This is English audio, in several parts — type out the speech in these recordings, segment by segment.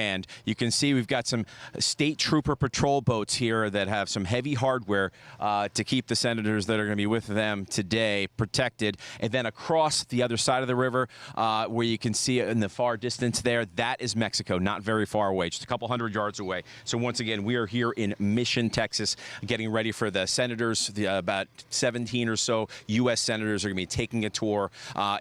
And you can see we've got some state trooper patrol boats here that have some heavy hardware to keep the senators that are going to be with them today protected. And then across the other side of the river, where you can see it in the far distance there, that is Mexico, not very far away, just a couple hundred yards away. So once again, we are here in Mission, Texas, getting ready for the senators. About 17 or so U.S. senators are going to be taking a tour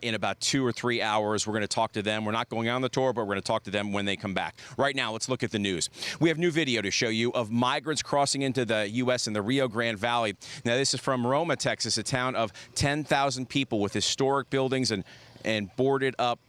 in about 2 or 3 hours. We're going to talk to them. We're not going on the tour, but we're going to talk to them when they come back. Right now, let's look at the news. We have new video to show you of migrants crossing into the U.S. in the Rio Grande Valley. Now, this is from Roma, Texas, a town of 10,000 people with historic buildings and boarded up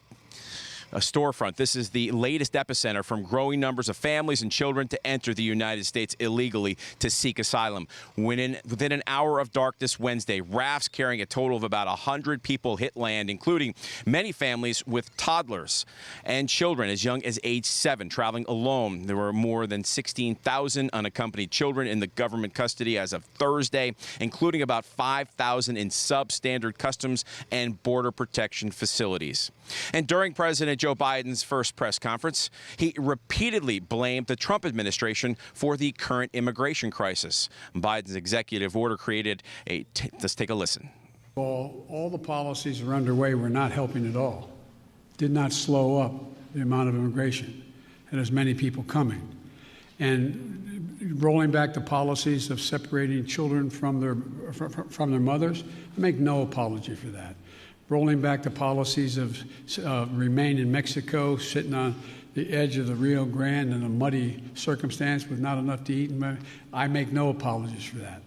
a storefront. This is the latest epicenter from growing numbers of families and children to enter the United States illegally to seek asylum. Within an hour of darkness Wednesday, rafts carrying a total of about 100 people hit land, including many families with toddlers and children as young as age 7 traveling alone. There were more than 16,000 unaccompanied children in the government custody as of Thursday, including about 5,000 in substandard customs and border protection facilities. And during President Joe Biden's first press conference, he repeatedly blamed the Trump administration for the current immigration crisis. Biden's executive order created let's take a listen. All the policies are underway. We're not helping at all. Did not slow up the amount of immigration and as many people coming. And rolling back the policies of separating children from their mothers, I make no apology for that. Rolling back the policies of remain in Mexico, sitting on the edge of the Rio Grande in a muddy circumstance with not enough to eat. I make no apologies for that.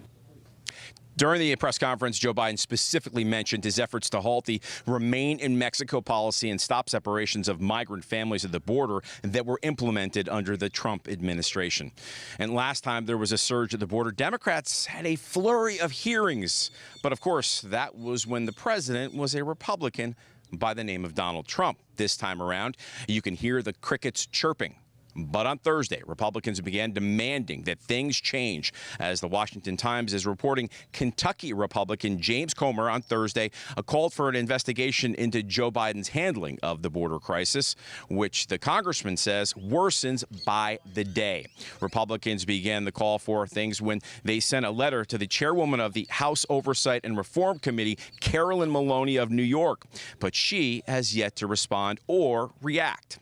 During the press conference, Joe Biden specifically mentioned his efforts to halt the Remain in Mexico policy and stop separations of migrant families at the border that were implemented under the Trump administration. And last time there was a surge at the border, Democrats had a flurry of hearings. But of course, that was when the president was a Republican by the name of Donald Trump. This time around, you can hear the crickets chirping. But on Thursday, Republicans began demanding that things change. As the Washington Times is reporting, Kentucky Republican James Comer on Thursday called for an investigation into Joe Biden's handling of the border crisis, which the congressman says worsens by the day. Republicans began the call for things when they sent a letter to the chairwoman of the House Oversight and Reform Committee, Carolyn Maloney of New York. But she has yet to respond or react.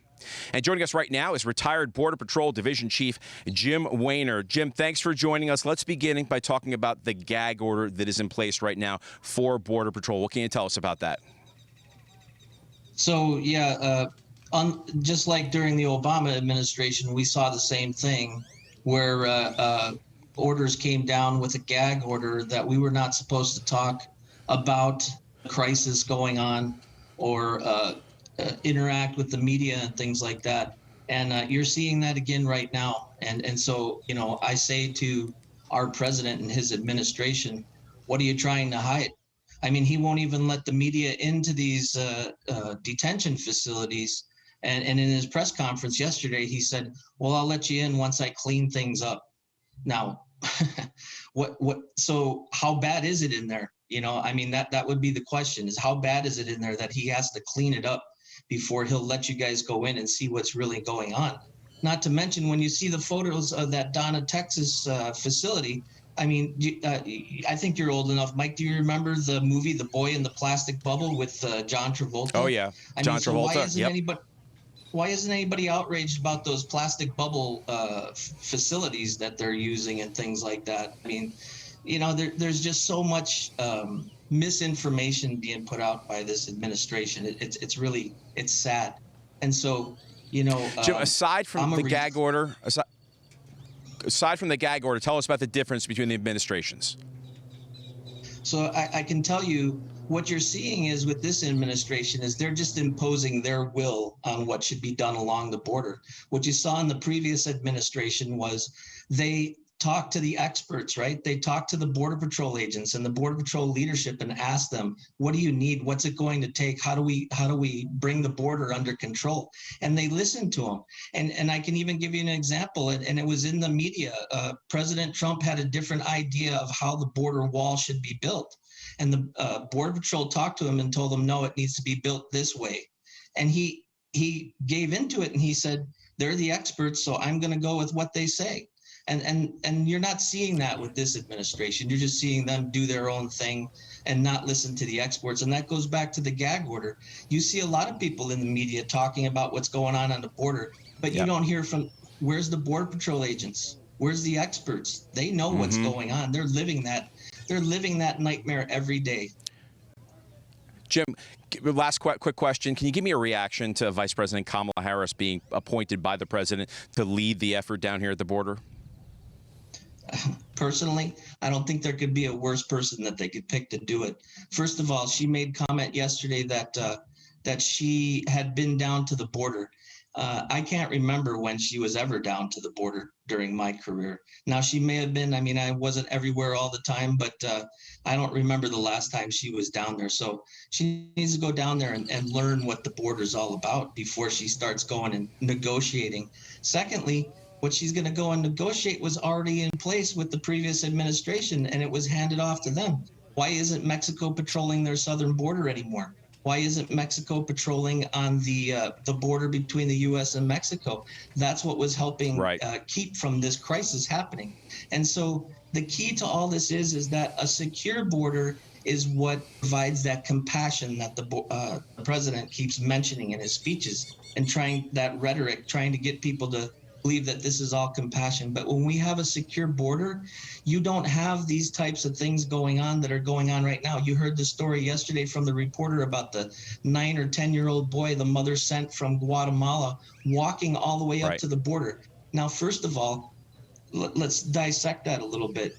And joining us right now is retired Border Patrol Division Chief Jim Weiner. Jim, thanks for joining us. Let's begin by talking about the gag order that is in place right now for Border Patrol. What can you tell us about that? So, just like during the Obama administration, we saw the same thing where orders came down with a gag order that we were not supposed to talk about a crisis going on or interact with the media and things like that. And you're seeing that again right now. And so, I say to our president and his administration, what are you trying to hide? I mean, he won't even let the media into these detention facilities. And in his press conference yesterday, he said, well, I'll let you in once I clean things up. Now, so how bad is it in there? That would be the question, is how bad is it in there that he has to clean it up before he'll let you guys go in and see what's really going on? Not to mention, when you see the photos of that Donna, Texas facility, I mean, I think you're old enough. Mike, do you remember the movie The Boy in the Plastic Bubble with John Travolta? Oh, yeah. John Travolta. Why isn't anybody outraged about those plastic bubble facilities that they're using and things like that? I mean, there's just so much misinformation being put out by this administration. It's sad. And so, Jim, aside from the gag order, tell us about the difference between the administrations. So I can tell you what you're seeing is with this administration is they're just imposing their will on what should be done along the border. What you saw in the previous administration was they talk to the experts, right? They talk to the Border Patrol agents and the Border Patrol leadership and ask them, what do you need? What's it going to take? How do we bring the border under control? And they listen to them. And I can even give you an example, and it was in the media. President Trump had a different idea of how the border wall should be built. And the Border Patrol talked to him and told him, no, it needs to be built this way. And he gave into it and he said, They're the experts, so I'm going to go with what they say. And you're not seeing that with this administration. You're just seeing them do their own thing and not listen to the experts. And that goes back to the gag order. You see a lot of people in the media talking about what's going on the border, but you don't hear from, where's the Border Patrol agents? Where's the experts? They know what's going on. They're living that. They're living that nightmare every day. Jim, last quick question. Can you give me a reaction to Vice President Kamala Harris being appointed by the president to lead the effort down here at the border? Personally, I don't think there could be a worse person that they could pick to do it. First of all, she made comment yesterday that she had been down to the border. I can't remember when she was ever down to the border during my career. Now, she may have been. I mean, I wasn't everywhere all the time, but I don't remember the last time she was down there. So she needs to go down there and learn what the border is all about before she starts going and negotiating. Secondly, what she's going to go and negotiate was already in place with the previous administration, and it was handed off to them. Why isn't Mexico patrolling their southern border anymore? Why isn't Mexico patrolling on the border between the U.S. and Mexico? That's what was helping keep from this crisis happening. And so the key to all this is that a secure border is what provides that compassion that the president keeps mentioning in his speeches and trying to get people to believe that this is all compassion. But when we have a secure border, you don't have these types of things going on that are going on right now. You heard the story yesterday from the reporter about the 9 or 10-year-old boy the mother sent from Guatemala walking all the way up to the border. Now, first of all, let's dissect that a little bit.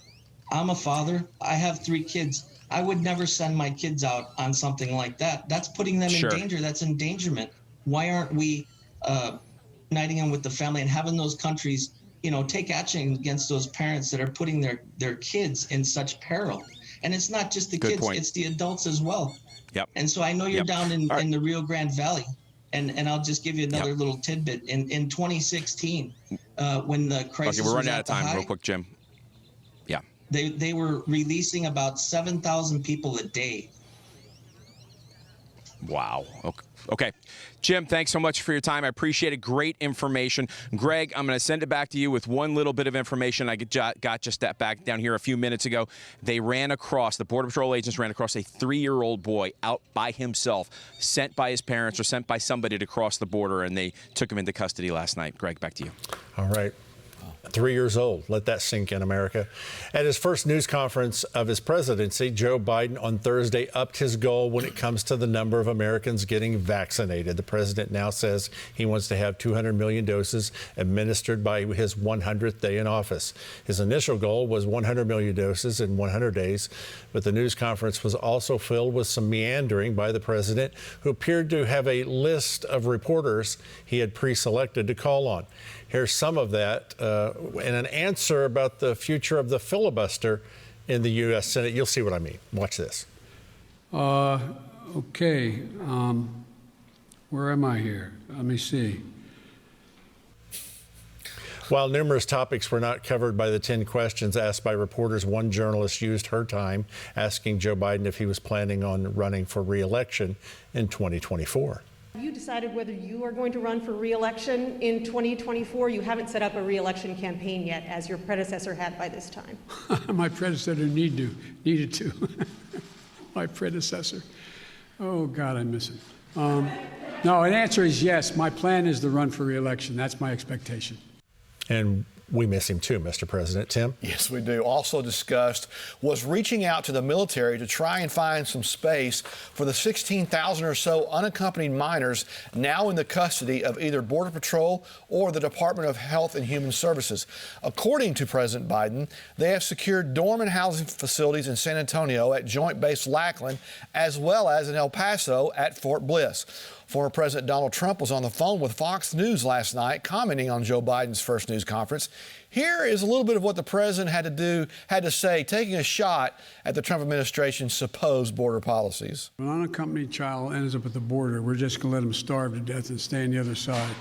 I'm a father. I have 3 kids. I would never send my kids out on something like that. That's putting them in danger. That's endangerment. Why aren't we uniting them with the family and having those countries, take action against those parents that are putting their kids in such peril? And it's not just the kids, it's the adults as well. Yep. And so I know you're down in the Rio Grande Valley, and I'll just give you another little tidbit. In 2016, when the crisis we're running was out of time, real quick, Jim. Yeah. They were releasing about 7,000 people a day. Wow. Okay. Jim, thanks so much for your time. I appreciate it. Great information. Greg, I'm going to send it back to you with one little bit of information I got just that back down here a few minutes ago. The Border Patrol agents ran across a 3-year-old boy out by himself, sent by his parents or sent by somebody to cross the border, and they took him into custody last night. Greg, back to you. All right. 3 years old. Let that sink in, America. At his first news conference of his presidency, Joe Biden on Thursday upped his goal when it comes to the number of Americans getting vaccinated. The president now says he wants to have 200 million doses administered by his 100th day in office. His initial goal was 100 million doses in 100 days, but the news conference was also filled with some meandering by the president, who appeared to have a list of reporters he had pre-selected to call on. Here's some of that and an answer about the future of the filibuster in the U.S. Senate. You'll see what I mean. Watch this. Okay. Where am I here? Let me see. While numerous topics were not covered by the 10 questions asked by reporters, one journalist used her time asking Joe Biden if he was planning on running for re-election in 2024. Have you decided whether you are going to run for re-election in 2024? You haven't set up a re-election campaign yet, as your predecessor had by this time. My predecessor needed to. My predecessor. Oh, God, I miss him. No, an answer is yes. My plan is to run for re-election. That's my expectation. And we miss him too, Mr. President. Tim? Yes, we do. Also discussed was reaching out to the military to try and find some space for the 16,000 or so unaccompanied minors now in the custody of either Border Patrol or the Department of Health and Human Services. According to President Biden, they have secured dorm and housing facilities in San Antonio at Joint Base Lackland, as well as in El Paso at Fort Bliss. Former President Donald Trump was on the phone with Fox News last night, commenting on Joe Biden's first news conference. Here is a little bit of what the president had to say, taking a shot at the Trump administration's supposed border policies. When an unaccompanied child ends up at the border, we're just going to let them starve to death and stay on the other side.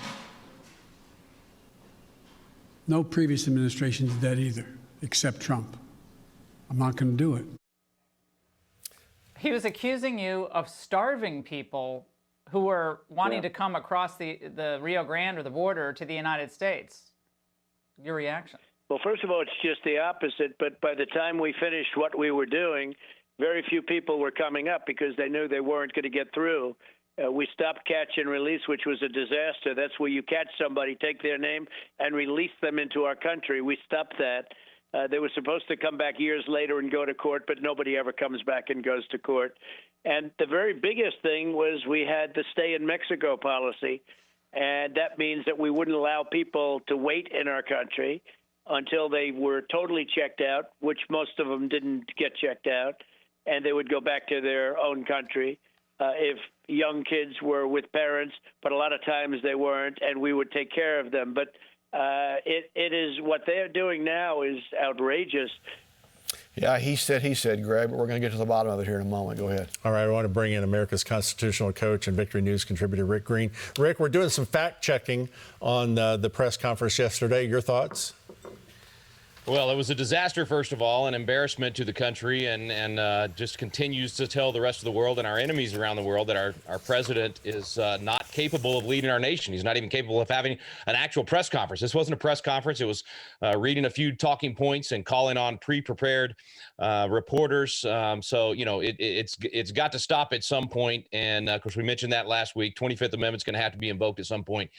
No previous administration did that either, except Trump. I'm not going to do it. He was accusing you of starving people who were wanting to come across the Rio Grande or the border to the United States. Your reaction? Well, first of all, it's just the opposite. But by the time we finished what we were doing, very few people were coming up because they knew they weren't going to get through. We stopped catch and release, which was a disaster. That's where you catch somebody, take their name, and release them into our country. We stopped that. They were supposed to come back years later and go to court, but nobody ever comes back and goes to court. And the very biggest thing was we had the stay in Mexico policy, and that means that we wouldn't allow people to wait in our country until they were totally checked out, which most of them didn't get checked out, and they would go back to their own country. If young kids were with parents, but a lot of times they weren't, and we would take care of them. But it is what they're doing now is outrageous. Yeah, he said, Greg, but we're going to get to the bottom of it here in a moment. Go ahead. All right, I want to bring in America's constitutional coach and Victory News contributor Rick Green. Rick, we're doing some fact checking on the press conference yesterday. Your thoughts? Well, it was a disaster, first of all, an embarrassment to the country, and just continues to tell the rest of the world and our enemies around the world that our president is not capable of leading our nation. He's not even capable of having an actual press conference. This wasn't a press conference. It was reading a few talking points and calling on pre-prepared reporters. So, you know, it's got to stop at some point. And, of course, we mentioned that last week. 25th Amendment's going to have to be invoked at some point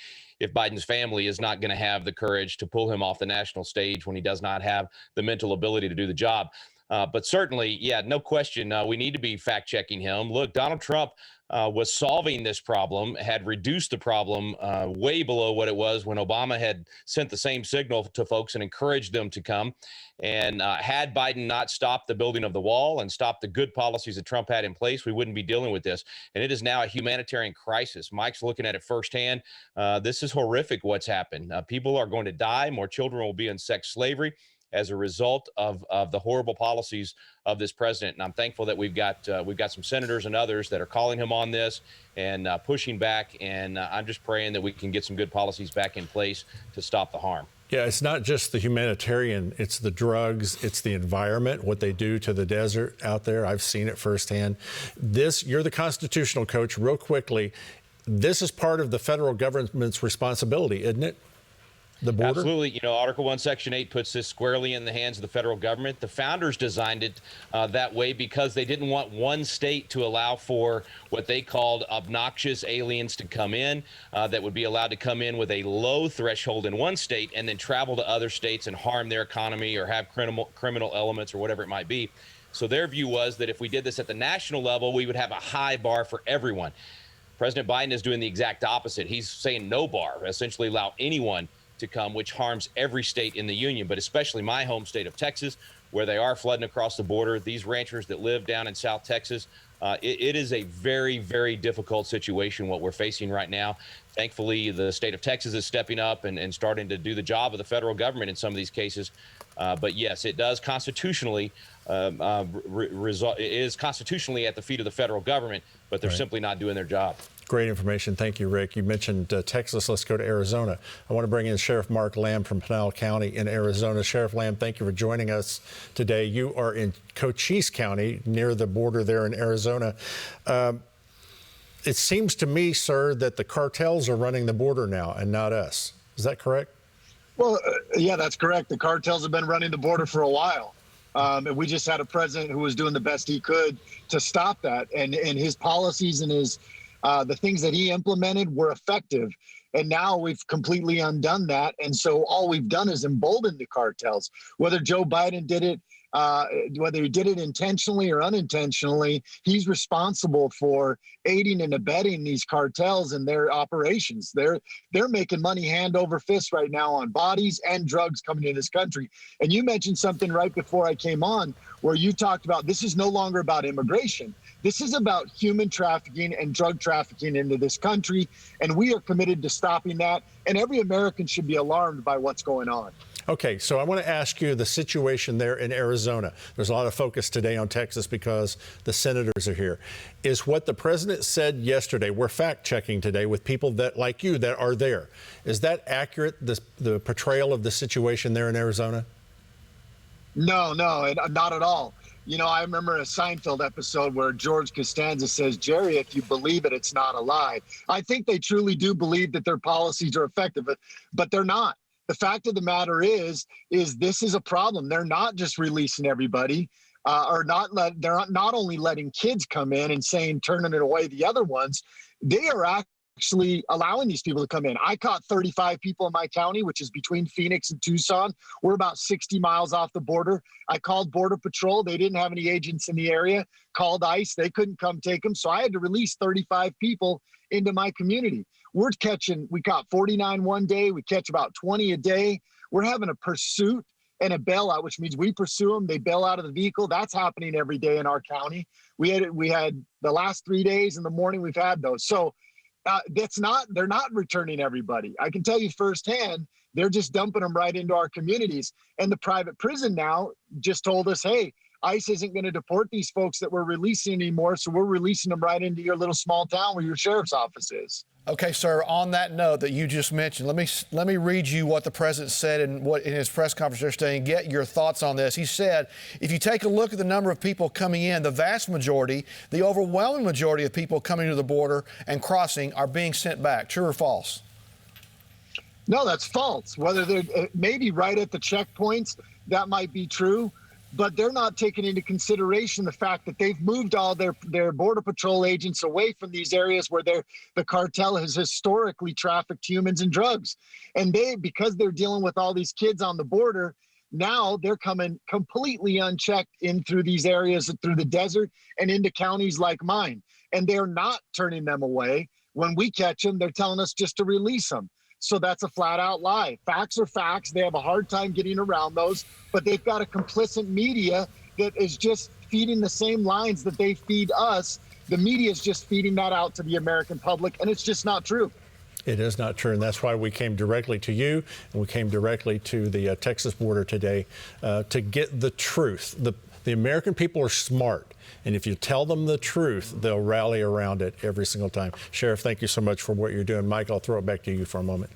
if Biden's family is not going to have the courage to pull him off the national stage when he does not have the mental ability to do the job. But certainly, yeah, no question, we need to be fact-checking him. Look, Donald Trump was solving this problem, had reduced the problem way below what it was when Obama had sent the same signal to folks and encouraged them to come. And had Biden not stopped the building of the wall and stopped the good policies that Trump had in place, we wouldn't be dealing with this. And it is now a humanitarian crisis. Mike's looking at it firsthand. This is horrific what's happened. People are going to die. More children will be in sex slavery as a result of the horrible policies of this president. And I'm thankful that we've got some senators and others that are calling him on this and pushing back. And I'm just praying that we can get some good policies back in place to stop the harm. Yeah, it's not just the humanitarian, it's the drugs, it's the environment, what they do to the desert out there. I've seen it firsthand. You're the constitutional coach. Real quickly, this is part of the federal government's responsibility, isn't it? The border? Absolutely. You know, Article 1, Section 8 puts this squarely in the hands of the federal government. The founders designed it that way because they didn't want one state to allow for what they called obnoxious aliens to come in, that would be allowed to come in with a low threshold in one state and then travel to other states and harm their economy or have criminal elements or whatever it might be. So their view was that if we did this at the national level, we would have a high bar for everyone. President Biden is doing the exact opposite. He's saying no bar, essentially allow anyone to come, which harms every state in the union, but especially my home state of Texas, where they are flooding across the border. These ranchers that live down in South Texas, it is a very, very difficult situation, what we're facing right now. Thankfully, the state of Texas is stepping up and starting to do the job of the federal government in some of these cases. But yes, it does constitutionally, it is constitutionally at the feet of the federal government, but they're simply not doing their job. Great information. Thank you, Rick. You mentioned Texas. Let's go to Arizona. I want to bring in Sheriff Mark Lamb from Pinal County in Arizona. Sheriff Lamb, thank you for joining us today. You are in Cochise County, near the border there in Arizona. It seems to me, sir, that the cartels are running the border now and not us. Is that correct? Well, yeah, that's correct. The cartels have been running the border for a while. And we just had a president who was doing the best he could to stop that. And his policies and his the things that he implemented were effective. And now we've completely undone that. And so all we've done is embolden the cartels. Whether Joe Biden did it, whether he did it intentionally or unintentionally, he's responsible for aiding and abetting these cartels and their operations. They're making money hand over fist right now on bodies and drugs coming into this country. And you mentioned something right before I came on where you talked about this is no longer about immigration. This is about human trafficking and drug trafficking into this country. And we are committed to stopping that. And every American should be alarmed by what's going on. Okay, so I want to ask you the situation there in Arizona. There's a lot of focus today on Texas because the senators are here. Is what the president said yesterday, we're fact-checking today with people that, like you, that are there. Is that accurate, the portrayal of the situation there in Arizona? No, not at all. You know, I remember a Seinfeld episode where George Costanza says, Jerry, if you believe it, it's not a lie. I think they truly do believe that their policies are effective, but they're not. The fact of the matter is this is a problem. They're not just releasing everybody, they're not only letting kids come in and turning it away the other ones. They are actually allowing these people to come in. I caught 35 people in my county, which is between Phoenix and Tucson. We're about 60 miles off the border. I called Border Patrol. They didn't have any agents in the area. Called ICE. They couldn't come take them. So I had to release 35 people into my community. We caught 49 one day. We catch about 20 a day. We're having a pursuit and a bailout, which means we pursue them. They bail out of the vehicle. That's happening every day in our county. We had the last 3 days in the morning, we've had those. So they're not returning everybody. I can tell you firsthand, they're just dumping them right into our communities. And the private prison now just told us, hey, ICE isn't going to deport these folks that we're releasing anymore. So we're releasing them right into your little small town where your sheriff's office is. Okay, sir, on that note that you just mentioned, let me read you what the president said in his press conference yesterday and get your thoughts on this. He said, if you take a look at the number of people coming in, the vast majority, the overwhelming majority of people coming to the border and crossing are being sent back. True or false? No, that's false. Whether they're maybe right at the checkpoints, that might be true. But they're not taking into consideration the fact that they've moved all their Border Patrol agents away from these areas where the cartel has historically trafficked humans and drugs. And because they're dealing with all these kids on the border, now they're coming completely unchecked in through these areas, through the desert and into counties like mine. And they're not turning them away. When we catch them, they're telling us just to release them. So that's a flat out lie. Facts are facts. They have a hard time getting around those, but they've got a complicit media that is just feeding the same lines that they feed us. The media is just feeding that out to the American public, and it's just not true. It is not true, and that's why we came directly to you, and we came directly to the Texas border today to get the truth. The American people are smart, and if you tell them the truth, they'll rally around it every single time. Sheriff, thank you so much for what you're doing. Mike, I'll throw it back to you for a moment.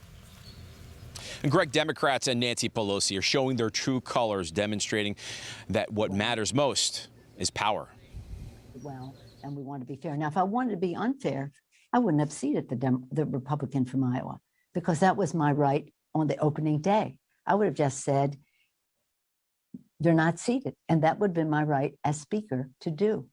And Greg, Democrats and Nancy Pelosi are showing their true colors, demonstrating that what matters most is power. Well, and we want to be fair. Now, if I wanted to be unfair, I wouldn't have seated the Republican from Iowa, because that was my right on the opening day. I would have just said, they're not seated. And that would have been my right as Speaker to do.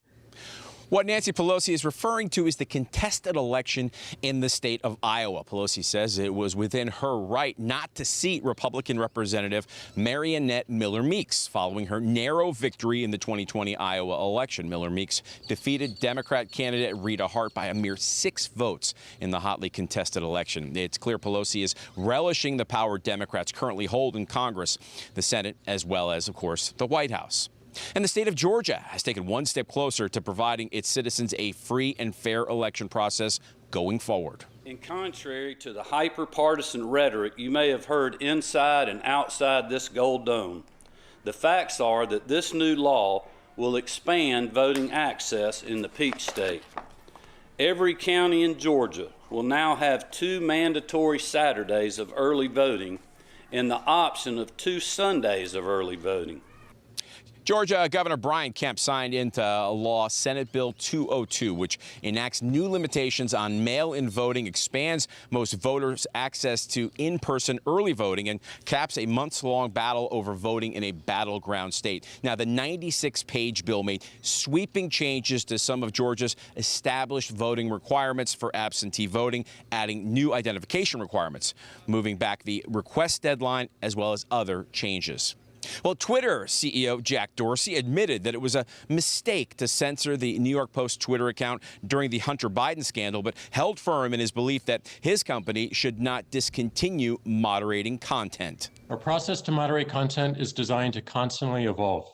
What Nancy Pelosi is referring to is the contested election in the state of Iowa. Pelosi says it was within her right not to seat Republican Representative Mariannette Miller Meeks following her narrow victory in the 2020 Iowa election. Miller Meeks defeated Democrat candidate Rita Hart by a mere 6 votes in the hotly contested election. It's clear Pelosi is relishing the power Democrats currently hold in Congress, the Senate, as well as, of course, the White House. And the state of Georgia has taken one step closer to providing its citizens a free and fair election process going forward. In contrary to the hyper-partisan rhetoric you may have heard inside and outside this gold dome, the facts are that this new law will expand voting access in the Peach State. Every county in Georgia will now have 2 mandatory Saturdays of early voting and the option of 2 Sundays of early voting. Georgia Governor Brian Kemp signed into law Senate Bill 202, which enacts new limitations on mail-in voting, expands most voters' access to in-person early voting, and caps a months-long battle over voting in a battleground state. Now, the 96-page bill made sweeping changes to some of Georgia's established voting requirements for absentee voting, adding new identification requirements, moving back the request deadline, as well as other changes. Well, Twitter CEO Jack Dorsey admitted that it was a mistake to censor the New York Post Twitter account during the Hunter Biden scandal, but held firm in his belief that his company should not discontinue moderating content. Our process to moderate content is designed to constantly evolve.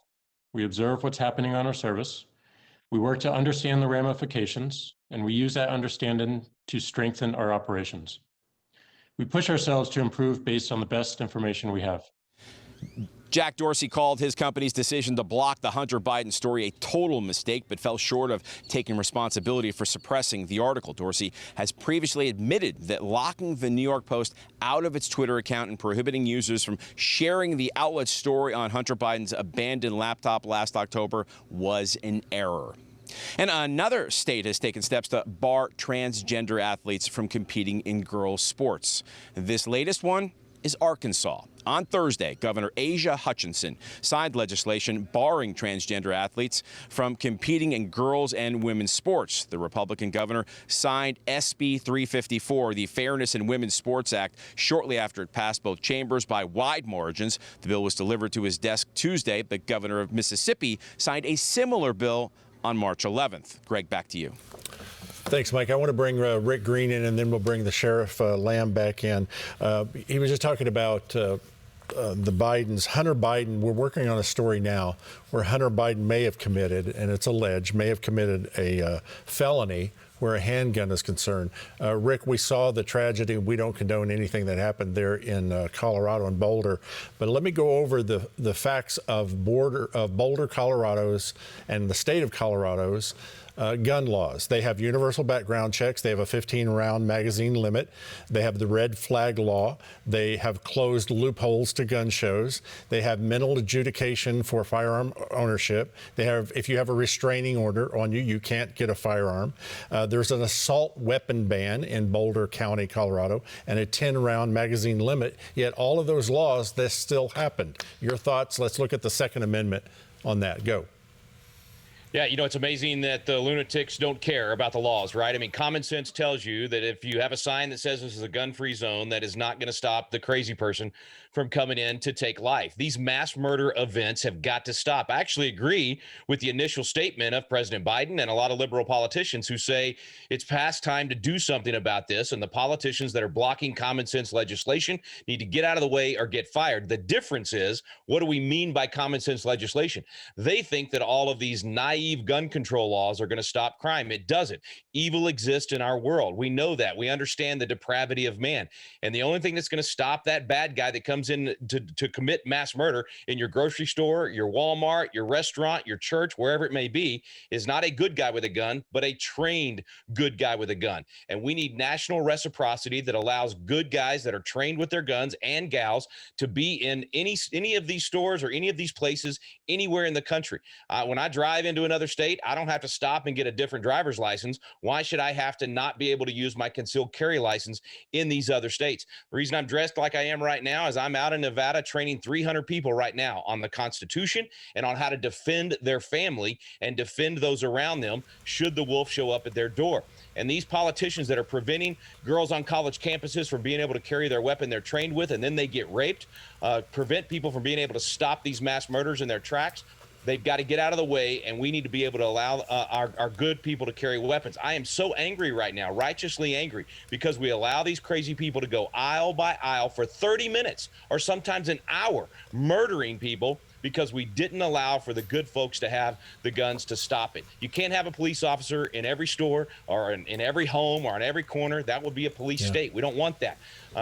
We observe what's happening on our service. We work to understand the ramifications, and we use that understanding to strengthen our operations. We push ourselves to improve based on the best information we have. Jack Dorsey called his company's decision to block the Hunter Biden story a total mistake, but fell short of taking responsibility for suppressing the article. Dorsey has previously admitted that locking the New York Post out of its Twitter account and prohibiting users from sharing the outlet's story on Hunter Biden's abandoned laptop last October was an error. And another state has taken steps to bar transgender athletes from competing in girls' sports. This latest one is Arkansas. On Thursday, Governor Asia Hutchinson signed legislation barring transgender athletes from competing in girls' and women's sports. The Republican governor signed SB 354, the Fairness in Women's Sports Act, shortly after it passed both chambers by wide margins. The bill was delivered to his desk Tuesday. The governor of Mississippi signed a similar bill on March 11th. Greg, back to you. Thanks, Mike. I want to bring Rick Green in, and then we'll bring the Sheriff Lamb back in. He was just talking about the Bidens. Hunter Biden, we're working on a story now where Hunter Biden may have committed, and it's alleged, may have committed a felony where a handgun is concerned. Rick, we saw the tragedy. We don't condone anything that happened there in Colorado and Boulder. But let me go over the facts of Boulder, Colorado's, and the state of Colorado's gun laws. They have universal background checks. They have a 15-round magazine limit. They have the red flag law. They have closed loopholes to gun shows. They have mental adjudication for firearm ownership. They have, if you have a restraining order on you, you can't get a firearm. There's an assault weapon ban in Boulder County, Colorado, and a 10-round magazine limit. Yet all of those laws, this still happened. Your thoughts? Let's look at the Second Amendment on that. Go. Yeah, you know, it's amazing that the lunatics don't care about the laws, right? I mean, common sense tells you that if you have a sign that says this is a gun-free zone, that is not going to stop the crazy person from coming in to take life. These mass murder events have got to stop. I actually agree with the initial statement of President Biden and a lot of liberal politicians who say it's past time to do something about this, and the politicians that are blocking common sense legislation need to get out of the way or get fired. The difference is, what do we mean by common sense legislation? They think that all of these naive gun control laws are going to stop crime. It doesn't. Evil exists in our world. We know that. We understand the depravity of man. And the only thing that's going to stop that bad guy that comes in to commit mass murder in your grocery store, your Walmart, your restaurant, your church, wherever it may be, is not a good guy with a gun, but a trained good guy with a gun. And we need national reciprocity that allows good guys that are trained with their guns and gals to be in any of these stores or any of these places anywhere in the country. When I drive into another state, I don't have to stop and get a different driver's license. Why should I have to not be able to use my concealed carry license in these other states? The reason I'm dressed like I am right now is I'm out in Nevada training 300 people right now on the Constitution and on how to defend their family and defend those around them should the wolf show up at their door. And these politicians that are preventing girls on college campuses from being able to carry their weapon they're trained with, and then they get raped, prevent people from being able to stop these mass murders in their tracks. They've got to get out of the way, and we need to be able to allow our good people to carry weapons. I am so angry right now, righteously angry, because we allow these crazy people to go aisle by aisle for 30 minutes or sometimes an hour murdering people because we didn't allow for the good folks to have the guns to stop it. You can't have a police officer in every store or in every home or on every corner. That would be a police state. We don't want that.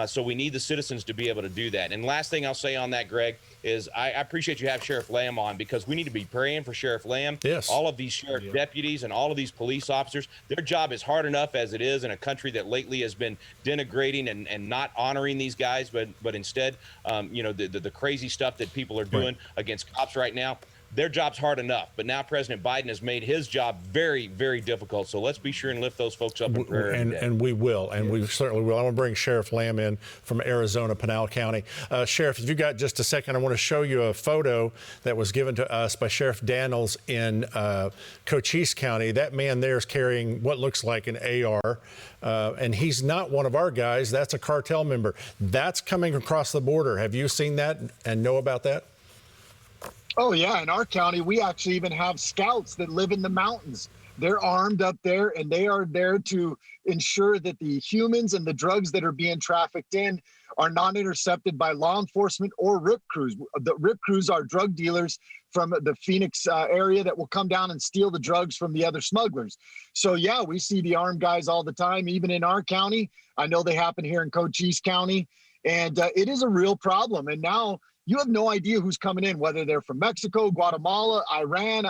So we need the citizens to be able to do that. And last thing I'll say on that, Greg, is I appreciate you have Sheriff Lamb on, because we need to be praying for Sheriff Lamb. Yes. All of these sheriff deputies and all of these police officers, their job is hard enough as it is in a country that lately has been denigrating and not honoring these guys, but instead, the crazy stuff that people are doing against cops right now. Their job's hard enough, but now President Biden has made his job very, very difficult. So let's be sure and lift those folks up in prayer. And we will, and we certainly will. I want to bring Sheriff Lamb in from Arizona, Pinal County. Sheriff, if you got just a second, I want to show you a photo that was given to us by Sheriff Daniels in Cochise County. That man there is carrying what looks like an AR, and he's not one of our guys. That's a cartel member. That's coming across the border. Have you seen that and know about that? Oh, yeah. In our county, we actually even have scouts that live in the mountains. They're armed up there, and they are there to ensure that the humans and the drugs that are being trafficked in are not intercepted by law enforcement or RIP crews. The RIP crews are drug dealers from the Phoenix area that will come down and steal the drugs from the other smugglers. So, yeah, we see the armed guys all the time, even in our county. I know they happen here in Cochise County, and it is a real problem. And now, you have no idea who's coming in, whether they're from Mexico, Guatemala, Iran,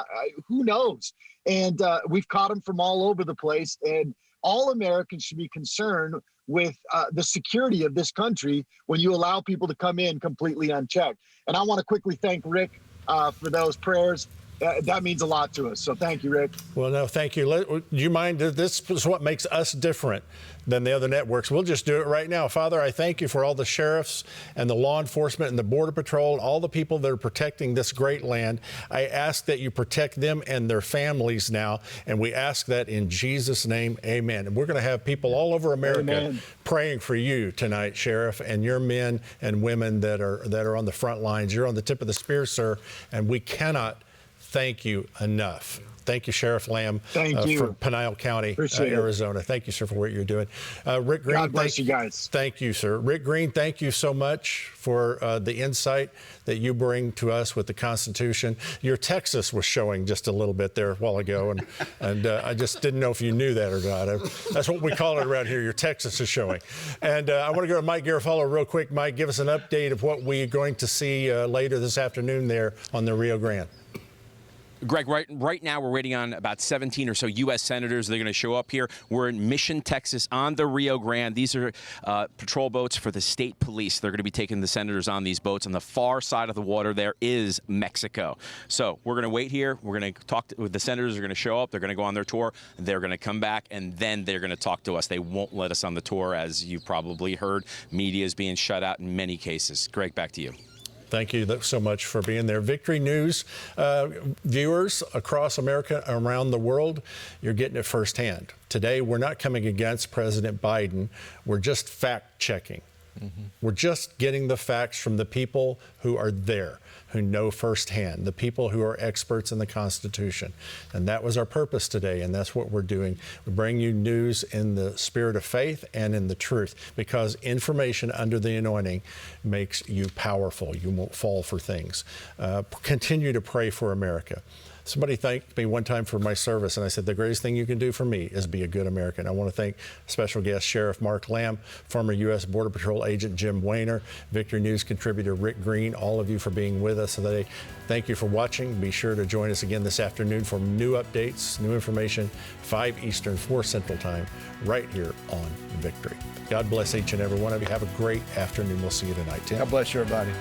who knows? And we've caught them from all over the place. And all Americans should be concerned with the security of this country when you allow people to come in completely unchecked. And I want to quickly thank Rick for those prayers. That means a lot to us. So thank you, Rick. Well, no, thank you. Do you mind? This is what makes us different than the other networks. We'll just do it right now. Father, I thank you for all the sheriffs and the law enforcement and the Border Patrol and all the people that are protecting this great land. I ask that you protect them and their families now. And we ask that in Jesus' name, amen. And we're going to have people all over America praying for you tonight, Sheriff, and your men and women that are on the front lines. You're on the tip of the spear, sir, and we cannot thank you enough. Thank you, Sheriff Lamb, thank you. For Pinal County, Arizona. Thank you, sir, for what you're doing. Rick Green, God bless you guys. Thank you, sir. Rick Green, thank you so much for the insight that you bring to us with the Constitution. Your Texas was showing just a little bit there a while ago, and I just didn't know if you knew that or not. That's what we call it around here. Your Texas is showing. And I want to go to Mike Garofalo real quick. Mike, give us an update of what we're going to see later this afternoon there on the Rio Grande. Greg, right now we're waiting on about 17 or so U.S. senators. They're going to show up here. We're in Mission, Texas, on the Rio Grande. These are patrol boats for the state police. They're going to be taking the senators on these boats. On the far side of the water there is Mexico. So we're going to wait here. We're going to talk with the senators. They're going to show up. They're going to go on their tour. They're going to come back, and then they're going to talk to us. They won't let us on the tour, as you've probably heard. Media is being shut out in many cases. Greg, back to you. Thank you so much for being there. Victory News viewers across America, around the world, you're getting it firsthand. Today, we're not coming against President Biden. We're just fact-checking. We're just getting the facts from the people who are there, who know firsthand, the people who are experts in the Constitution. And that was our purpose today, and that's what we're doing. We bring you news in the spirit of faith and in the truth, because information under the anointing makes you powerful. You won't fall for things. Continue to pray for America. Somebody thanked me one time for my service, and I said, the greatest thing you can do for me is be a good American. I want to thank special guest Sheriff Mark Lamb, former U.S. Border Patrol agent Jim Weiner, Victory News contributor Rick Green, all of you for being with us today. Thank you for watching. Be sure to join us again this afternoon for new updates, new information, 5 Eastern, 4 Central Time, right here on Victory. God bless each and every one of you. Have a great afternoon. We'll see you tonight. Tim. God bless you, everybody.